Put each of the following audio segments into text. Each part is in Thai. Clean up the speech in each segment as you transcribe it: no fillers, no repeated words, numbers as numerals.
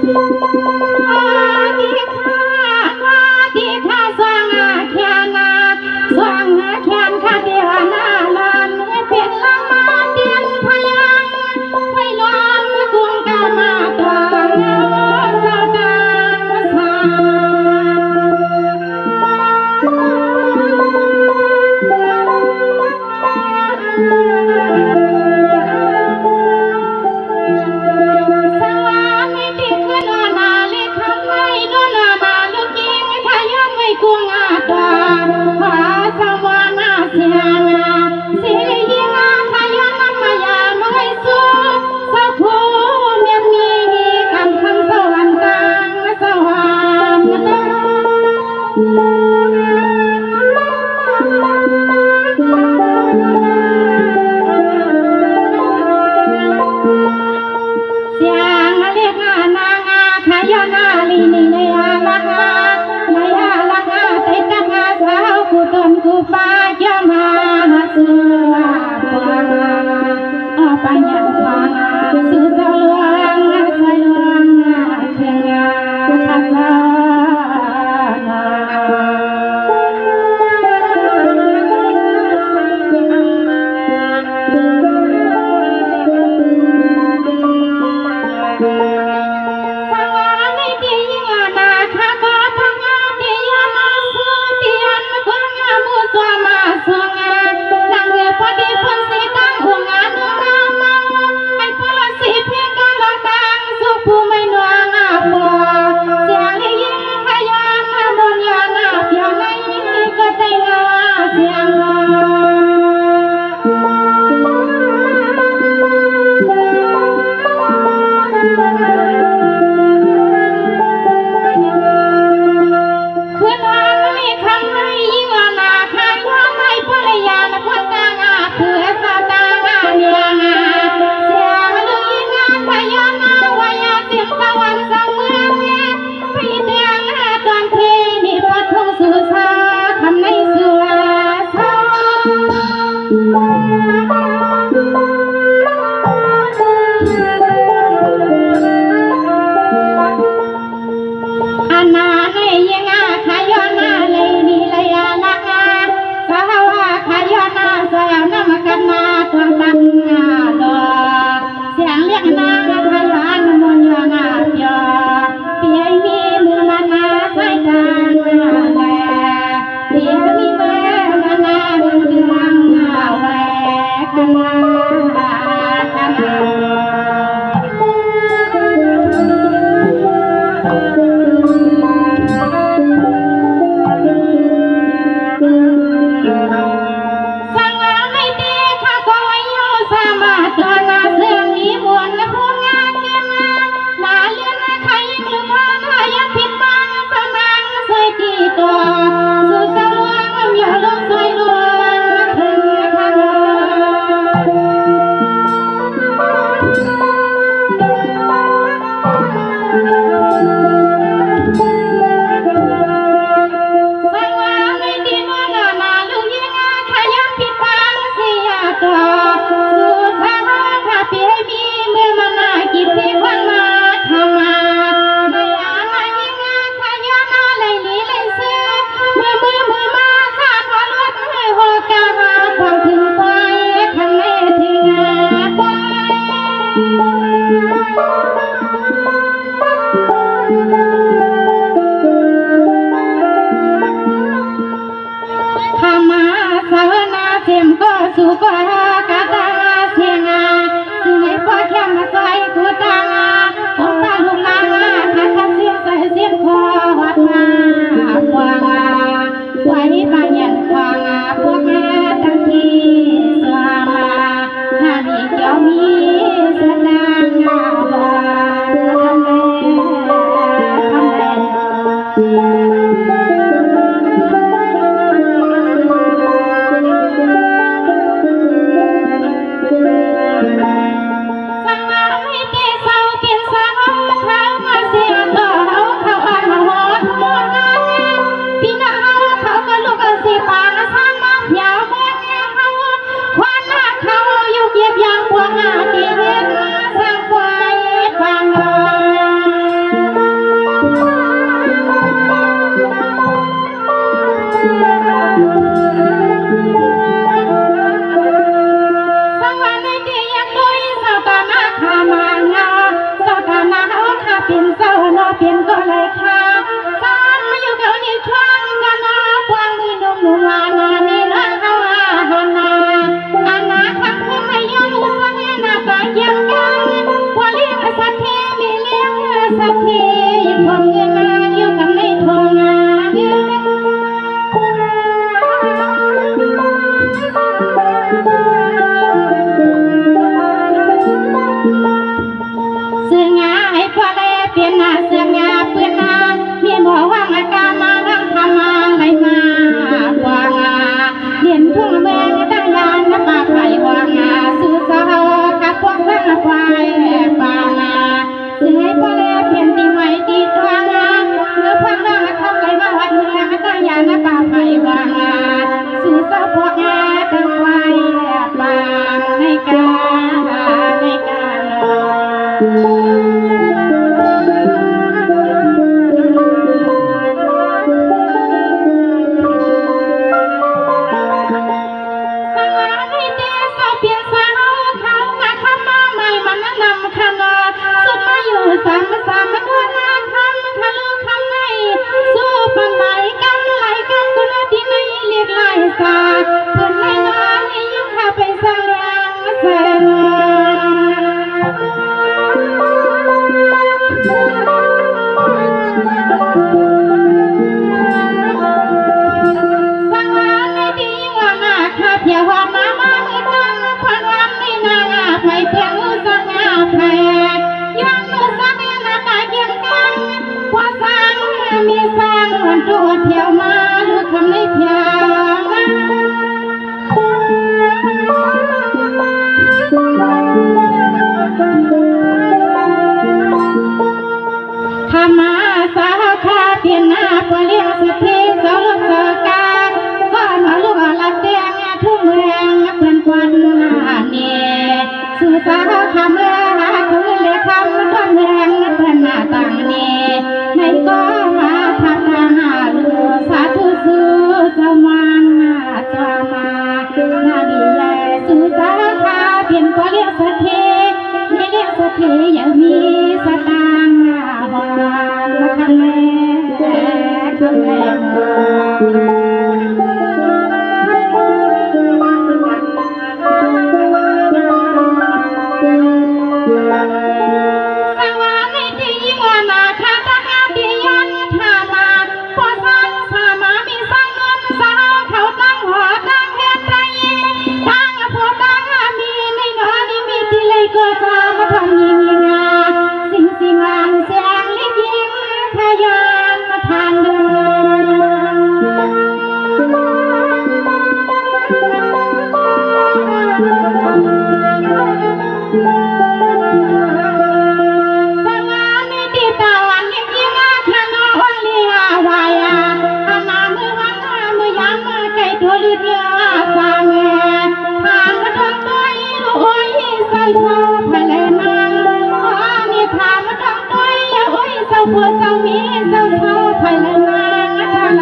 Thank you. สักทีคนเงินมาอยู่กับในทงนาเสื้องาให้พอได้เปลี่ยนหน้าเสื้องาเปลี่ยนหน้ามีบอกว่ามาการมาดังทำมาไหลมาวางเรียนทุ่งเมืองตั้งยานนับปากไผ่วางสู่สาวขับพวกสังควายปางซึ่งให้พอได้เปลี่ยนตีไว้ตีตวงเมื่อพังดังทำไหลมาวัดเมืองตั้งยานนับปากไผ่วางสู่สาวพวกตั้งควายปางในกาในกาสามสามมันว่านาคำทะลุคำในสู้ปันไหลกำไหลกำกุลที่ในเรียกไหลสาเพื่อนไหลงานให้ยุ่งข้าไปสร้างยังเสนสังวานในดีว่านาข้าเพียว่ามาเมื่อตั้งควันวันในนาไผ่เพียงสังอาไผ่ยังสังว่าสร้างมีสร้างวันตัวเที่ยวมาลูกคำในเพียงข้ามาสาวข้าเปลี่ยนหน้าเพื่อเลี้ยงสุธีสาวลูกสาวกาก็มาลูกหลับเตียงทุ่งเมืองเพื่อนควันเนี่ยสู่สาวข้าเมื่อหาคืนเลยคำต้นเมืองเพื่อนหน้าต่างเนี่ยในก็มาพัฒนาลูสาธุสุสมานสมานาดีแลสู่สาขาเปลี่ยนก็เรียกสักทีไม่เรียกสักทียังมีสตางค์หอมคันแม่คันแม่บัวเจ้ามีเจ้าเท่าไผ่ละนางทะเล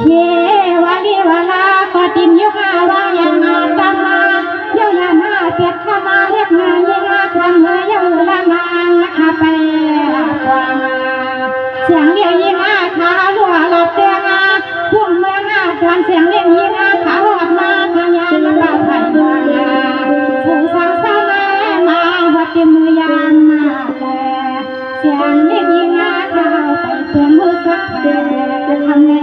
เควาลีวาลาก็ตินยุกาวายังนาตามาเยานานาเปียกข้ามาเรียกนายิงอาคำเมื่อเยาละนางข้าไปกวางเสียงเรียกยิงอาขาลัวหลับเตียงพวกเมื่อหน้าจวนเสียงเรียกยิงอาขาหอดมาขยันป่าไผ่วางสู่สังสารมาหัดมือยางมาเสียงเรียกยิงอาขาไปเพื่อนมือสักแผ่ทำแน่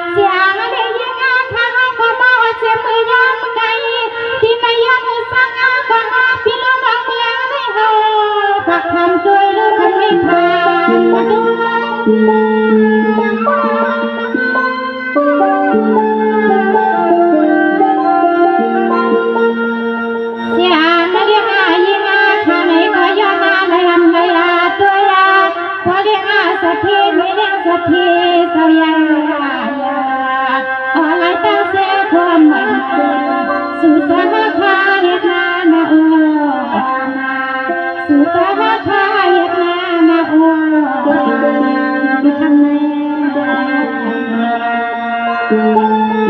เสียง Siapa dia ayina kane kaya layam laya tuya Polina sathi mene sathi saya Olai ta se koma Susah kaya na Susah kaya na Thank you.